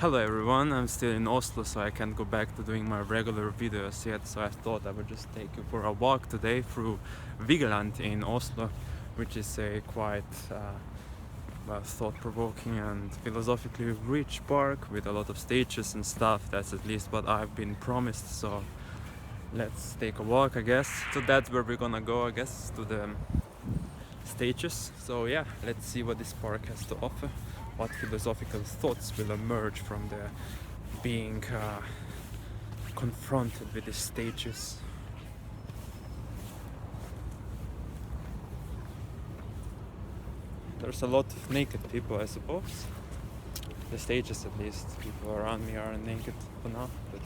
Hello everyone, I'm still in Oslo, so I can't go back to doing my regular videos yet, so I thought I would just take you for a walk today through Vigeland in Oslo, which is a quite thought-provoking and philosophically rich park with a lot of stages and stuff. That's at least what I've been promised, so let's take a walk, I guess. So that's where we're gonna go, I guess, to the stages. So yeah, let's see what this park has to offer, what philosophical thoughts will emerge from the being confronted with the stages. There's a lot of naked people, I suppose. The stages, at least. People around me are naked for now, but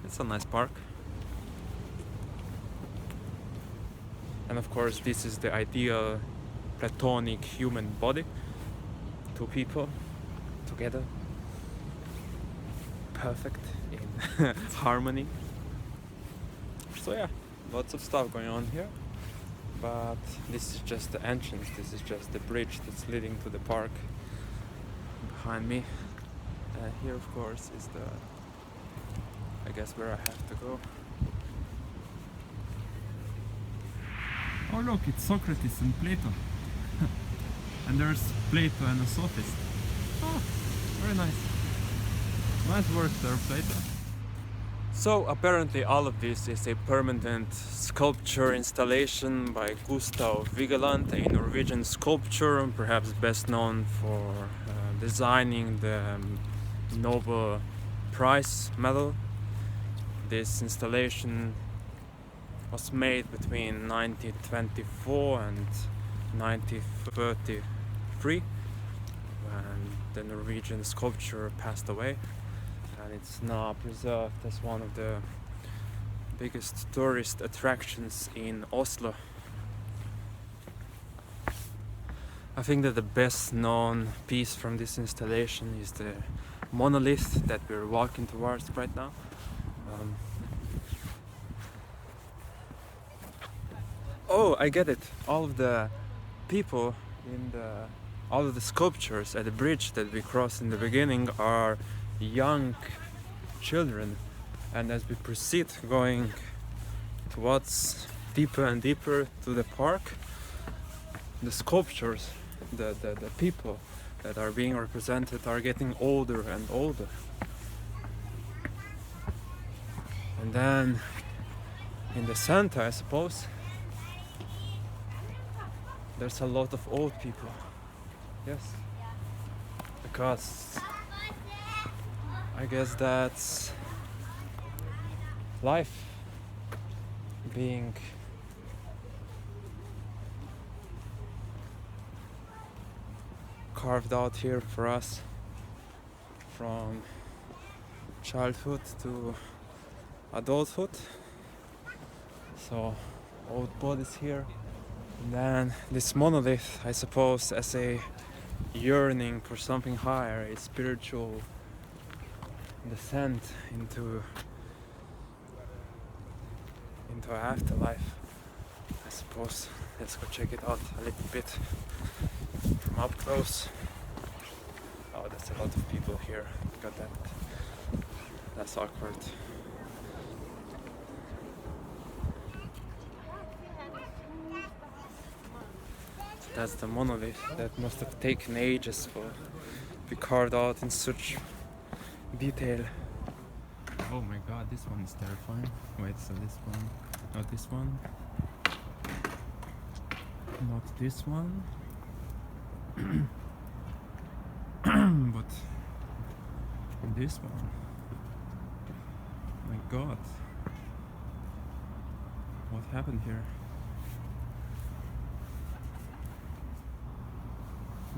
it's a nice park. And of course, this is the ideal platonic human body. Two people together, perfect in harmony. So yeah, lots of stuff going on here. But this is just the entrance, this is just the bridge that's leading to the park behind me. Here of course is I guess where I have to go. Oh look, it's Socrates and Plato. And there's Plato and a sophist. Oh, very nice. Nice work there, Plato. So apparently all of this is a permanent sculpture installation by Gustav Vigeland, a Norwegian sculptor, perhaps best known for designing the Nobel Prize medal. This installation was made between 1924 and 1933 when the Norwegian sculptor passed away, and it's now preserved as one of the biggest tourist attractions in Oslo. I think that the best known piece from this installation is the monolith that we're walking towards right now. Oh, I get it. All of the people all of the sculptures at the bridge that we crossed in the beginning are young children, and as we proceed going towards deeper and deeper to the park, the sculptures, the people that are being represented are getting older and older. And then in the center, I suppose, there's a lot of old people. Yes. Because I guess that's life being carved out here for us from childhood to adulthood. So old bodies here. And then this monolith, I suppose, as a yearning for something higher, a spiritual descent into afterlife, I suppose. Let's go check it out a little bit from up close. Oh, there's a lot of people here. Got that. That's awkward. That's the monolith that must have taken ages to be carved out in such detail. Oh my god, this one is terrifying. Wait, so this one, not this one, not this one, but this one. My god, what happened here?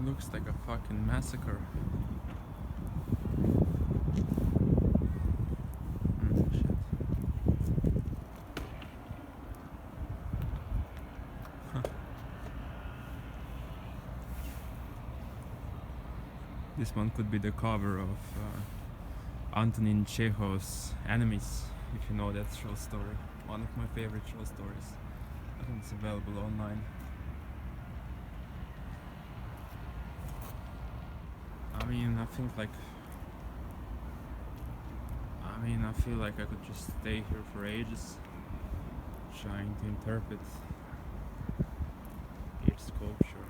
Looks like a fucking massacre. Shit. Huh. This one could be the cover of Antonin Chekhov's Enemies, if you know that short story. One of my favorite short stories. I think it's available online. mean, I think like, I feel like I could just stay here for ages, trying to interpret each sculpture.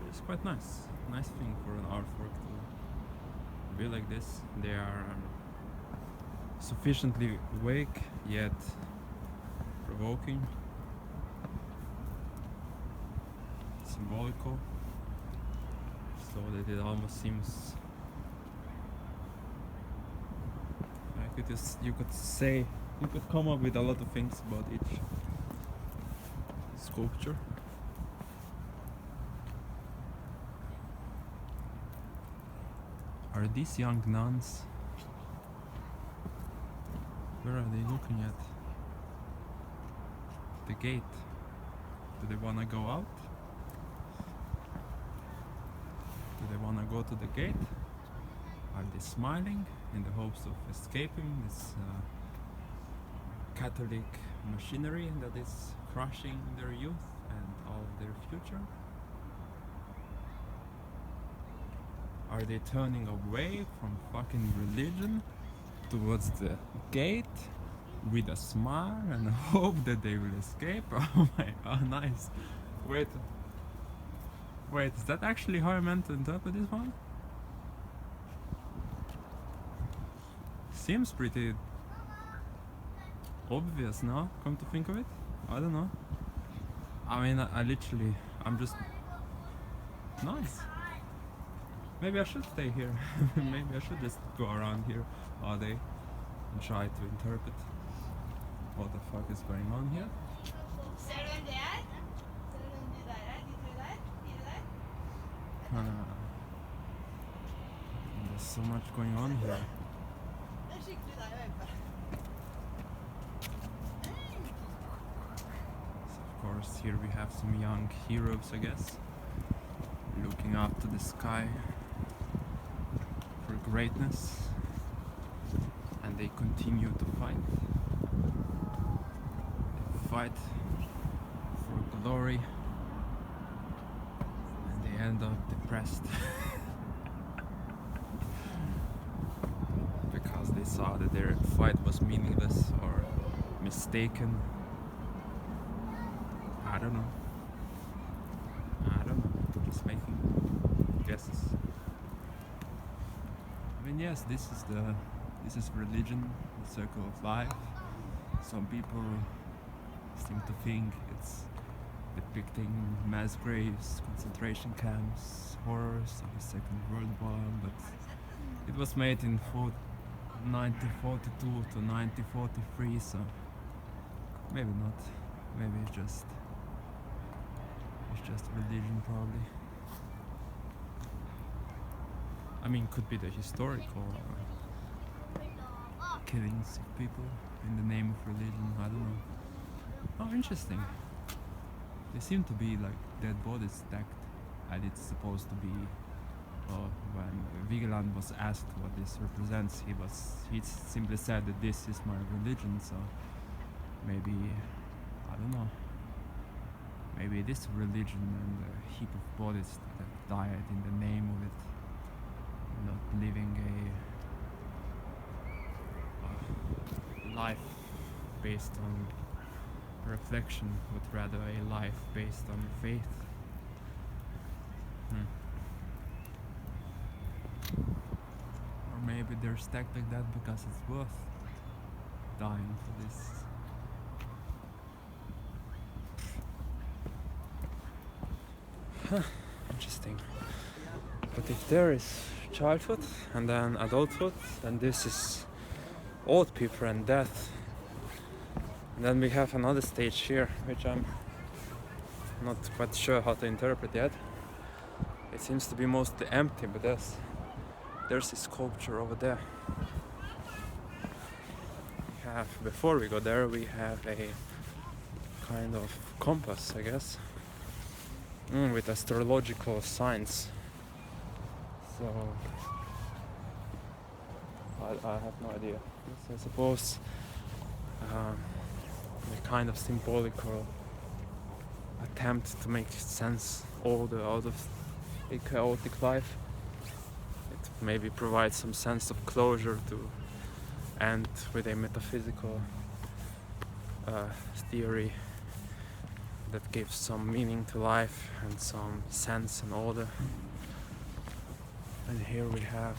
It's quite nice. Nice thing for an artwork to be like this. They are sufficiently vague yet provoking, symbolical, so that it almost seems like it is. You could come up with a lot of things about each sculpture. Are these young nuns? Where are they looking at? The gate. Do they wanna go out? Do they wanna go to the gate? Are they smiling in the hopes of escaping this Catholic machinery that is crushing their youth and all their future? Are they turning away from fucking religion towards the gate with a smile and hope that they will escape? Oh my god, nice. Wait, is that actually how I meant to interpret this one? Seems pretty obvious now, come to think of it. I don't know. I mean, I'm just nice. Maybe I should stay here. Maybe I should just go around here all day and try to interpret what the fuck is going on here. There's so much going on here. So of course, here we have some young heroes, I guess, looking up to the sky for greatness, and they continue to fight. They fight for glory, and they end up depressed because they saw that their fight was meaningless or mistaken. I don't know. Just making guesses. I mean, yes, this is religion, the circle of life. Some people seem to think it's depicting mass graves, concentration camps, horrors of the Second World War, but it was made in 1942 to 1943, so maybe not. Maybe it's just religion, probably. I mean, could be the historical killings of people in the name of religion. I don't know. Oh, interesting. They seem to be like dead bodies stacked, and it's supposed to be. When Vigeland was asked what this represents, he simply said that this is my religion. So maybe, I don't know. Maybe it is religion and a heap of bodies that have died in the name of it, not living a life based on reflection, but rather a life based on faith. Or maybe they're stacked like that because it's worth dying for this. Interesting. But if there is childhood and then adulthood, then this is old people and death. And then we have another stage here, which I'm not quite sure how to interpret yet. It seems to be mostly empty, but there's this sculpture over there. Before we go there, we have a kind of compass, I guess. With astrological signs. So I have no idea. So I suppose a kind of symbolical attempt to make sense out of a chaotic life. It maybe provides some sense of closure to end with a metaphysical theory that gives some meaning to life and some sense and order. And here we have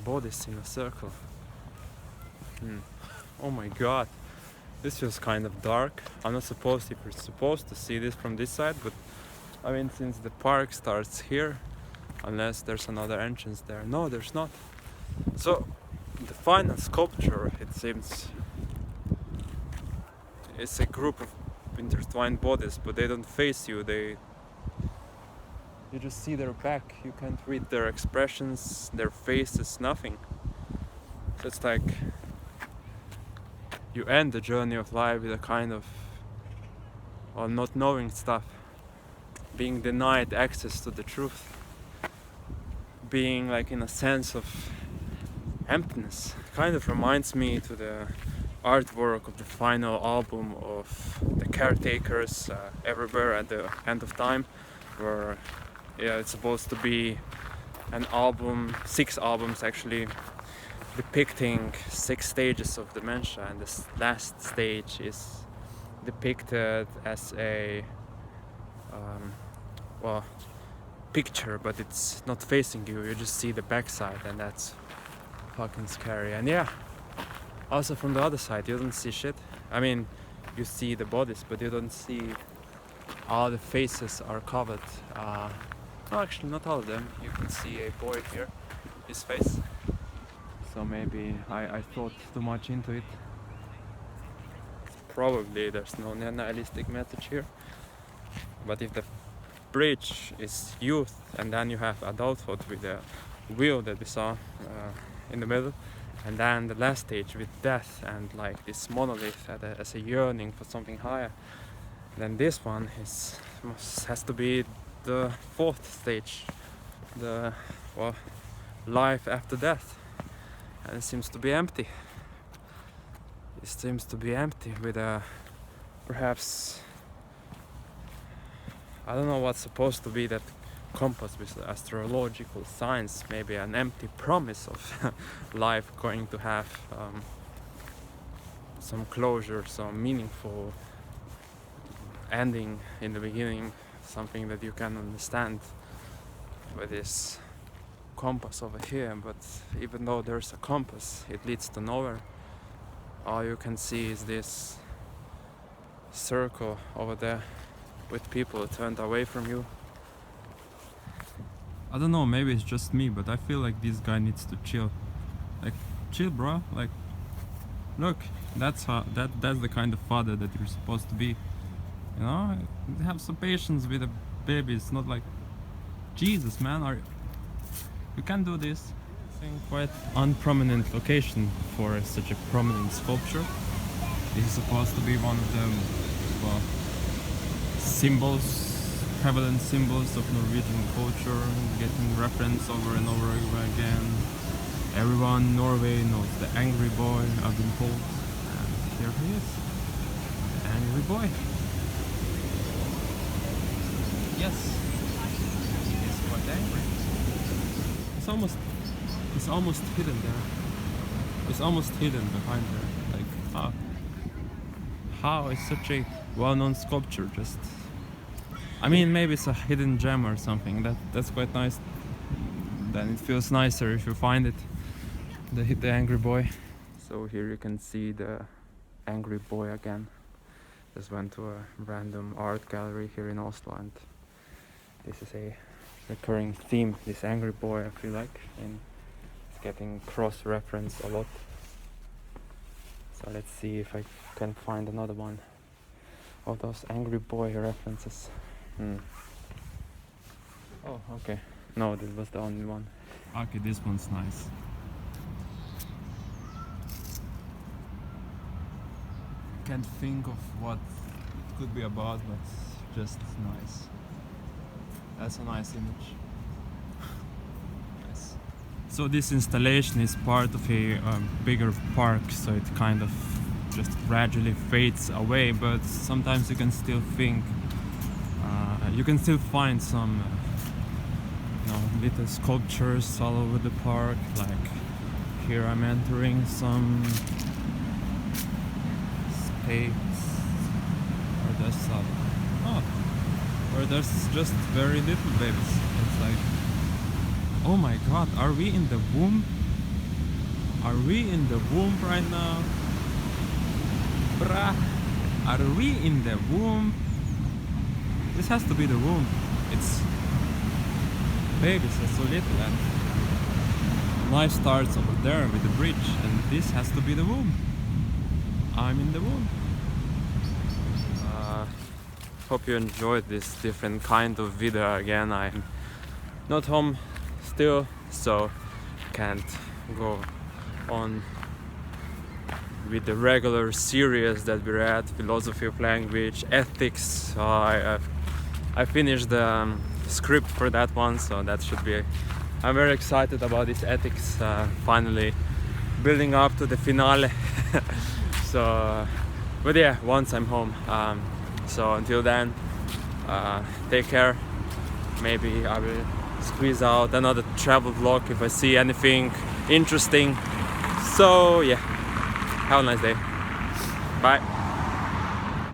bodies in a circle. Oh my god, this feels kind of dark. I'm not supposed to see this from this side, but I mean, since the park starts here, unless there's another entrance there. No, there's not. So the final sculpture, it seems, is a group of intertwined bodies, but they don't face you. You just see their back. You can't read their expressions, their faces, nothing. So it's like you end the journey of life with a kind of, well, not knowing stuff, being denied access to the truth, being like in a sense of emptiness. Kind of reminds me to the artwork of the final album of the Caretakers, Everywhere at the End of Time, where it's supposed to be an album, 6 albums actually, depicting 6 stages of dementia, and this last stage is depicted as a picture, but it's not facing you. You just see the backside, and that's fucking scary. And yeah, also from the other side you don't see shit. I mean, you see the bodies, but you don't see all the faces are covered. No, actually not all of them. You can see a boy here, his face. So maybe I thought too much into it. Probably there's no nihilistic message here. But if the bridge is youth and then you have adulthood with the wheel that we saw in the middle, and then the last stage with death and like this monolith as a yearning for something higher, then this one has to be the 4th stage, the life after death, and it seems to be empty. It seems to be empty with a perhaps, I don't know what's supposed to be that compass with astrological signs, maybe an empty promise of life going to have some closure, some meaningful ending in the beginning, something that you can understand with this compass over here. But even though there's a compass, it leads to nowhere. All you can see is this circle over there with people turned away from you. I don't know, maybe it's just me, but I feel like this guy needs to chill. Like, chill, bro. Like, look, that's the kind of father that you're supposed to be. You know, have some patience with a baby. It's not like, Jesus, man, you can't do this. It's in quite unprominent location for such a prominent sculpture. This is supposed to be one of the prevalent symbols of Norwegian culture, getting reference over and over again. Everyone in Norway knows the angry boy, I've been told, and here he is, the angry boy. Yes, he is quite angry. It's almost hidden there. It's almost hidden behind there. Like, how is such a well-known sculpture just? I mean, maybe it's a hidden gem or something. That's quite nice. Then it feels nicer if you find it. The angry boy. So here you can see the angry boy again. Just went to a random art gallery here in Oslo, and this is a recurring theme. This angry boy, I feel like, and it's getting cross-referenced a lot. So let's see if I can find another one of those angry boy references. Oh, okay. No, this was the only one. Okay, this one's nice. Can't think of what it could be about, but just nice. That's a nice image. Nice. So this installation is part of a bigger park, so it kind of just gradually fades away, but sometimes you can still think, you can still find some little sculptures all over the park. Like here I'm entering some space where there's some where there's just very little babies. It's like, oh my god, are we in the womb? Are we in the womb right now? Bruh, are we in the womb? This has to be the womb. It's babies are so little, and life starts over there with the bridge, and this has to be the womb. I'm in the womb. Hope you enjoyed this different kind of video again. I'm not home still, so can't go on with the regular series that we read: philosophy of language, ethics. I finished the script for that one, so that should be. I'm very excited about this ethics. Finally, building up to the finale. So, but yeah, once I'm home. So until then, take care. Maybe I will squeeze out another travel vlog if I see anything interesting. So yeah, have a nice day. Bye.